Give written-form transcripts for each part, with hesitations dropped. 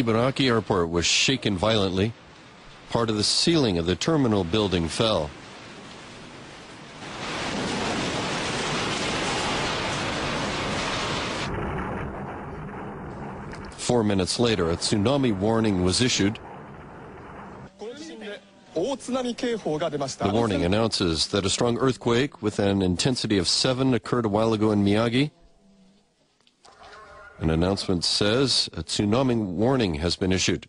Ibaraki Airport was shaken violently. Part of the ceiling of the terminal building fell. Four minutes later, a tsunami warning was issued. The warning announces that a strong earthquake with an intensity of 7 occurred a while ago in Miyagi. An announcement says a tsunami warning has been issued.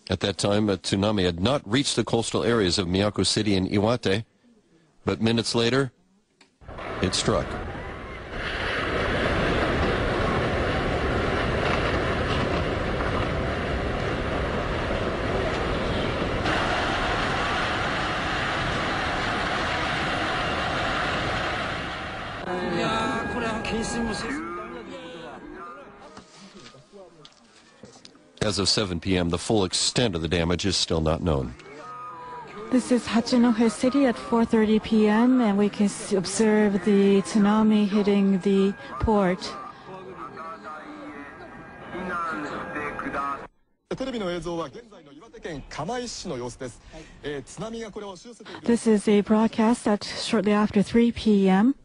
At that time, a tsunami had not reached the coastal areas of Miyako City and Iwate, but minutes later, it struck. As of 7 p.m., the full extent of the damage is still not known. This is Hachinohe City at 4:30 p.m. and we can observe the tsunami hitting the port. This is a broadcast at shortly after 3 p.m.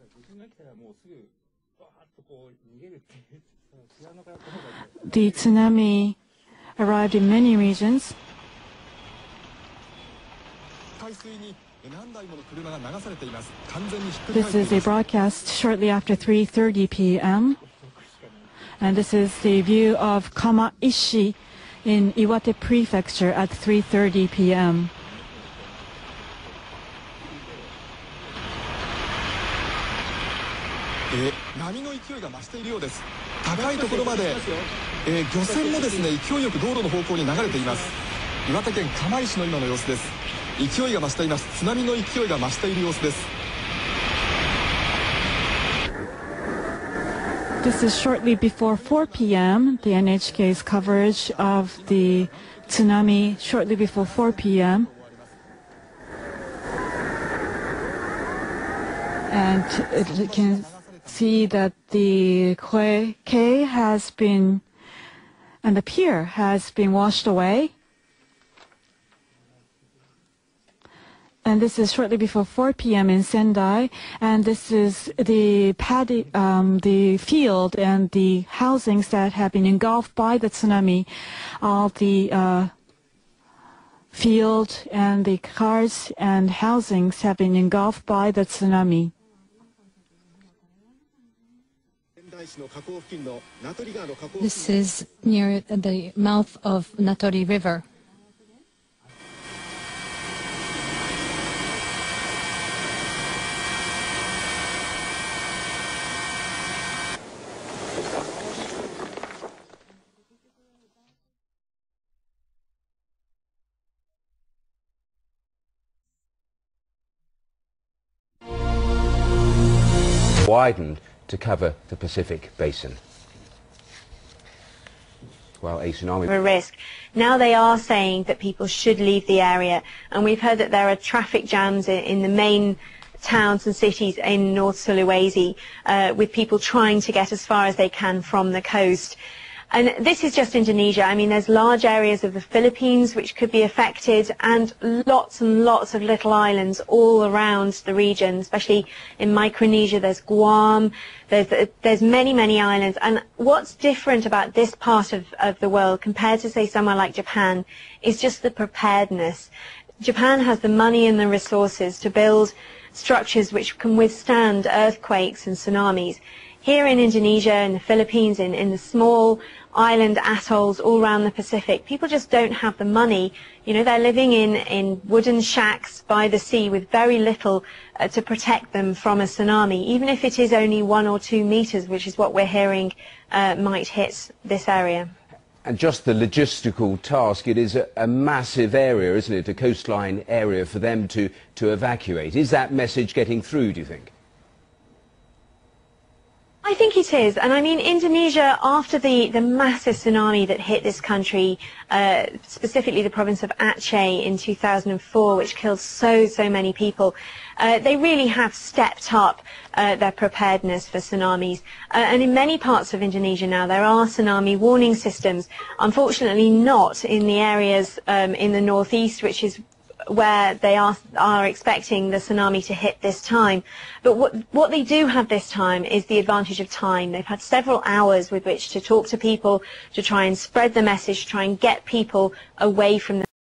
The tsunami arrived in many regions. This is a broadcast shortly after 3:30 p.m. And this is the view of Kamaishi in Iwate Prefecture at 3:30 p.m. This is shortly before 4 p.m. The NHK's coverage of the tsunami shortly before 4 p.m. And you can see that the quay has been, and the pier has been washed away. And this is shortly before 4 p.m. in Sendai, and this is the the field and the housings that have been engulfed by the tsunami. All the field and the cars and housings have been engulfed by the tsunami. This is near the mouth of Natori River. Widened to cover the Pacific Basin. Well, a tsunami. A risk. Now they are saying that people should leave the area, and we've heard that there are traffic jams in the main towns and cities in North Sulawesi, with people trying to get as far as they can from the coast. And this is just Indonesia. I mean, there's large areas of the Philippines which could be affected, and lots of little islands all around the region, especially in Micronesia. There's Guam, there's many islands. And what's different about this part of the world compared to, say, somewhere like Japan is just the preparedness. Japan has the money and the resources to build structures which can withstand earthquakes and tsunamis. Here in Indonesia, in the Philippines, in the small island atolls all around the Pacific, people just don't have the money. You know, they're living in wooden shacks by the sea with very little to protect them from a tsunami, even if it is only 1 or 2 meters, which is what we're hearing might hit this area. And just the logistical task, it is a massive area, isn't it, a coastline area for them to evacuate. Is that message getting through, do you think? I think it is, and I mean Indonesia, after the massive tsunami that hit this country, specifically the province of Aceh in 2004, which killed so many people, they really have stepped up their preparedness for tsunamis. And in many parts of Indonesia now there are tsunami warning systems, unfortunately not in the areas in the northeast, which is where they are expecting the tsunami to hit this time. But what they do have this time is the advantage of time. They've had several hours with which to talk to people, to try and spread the message, try and get people away from the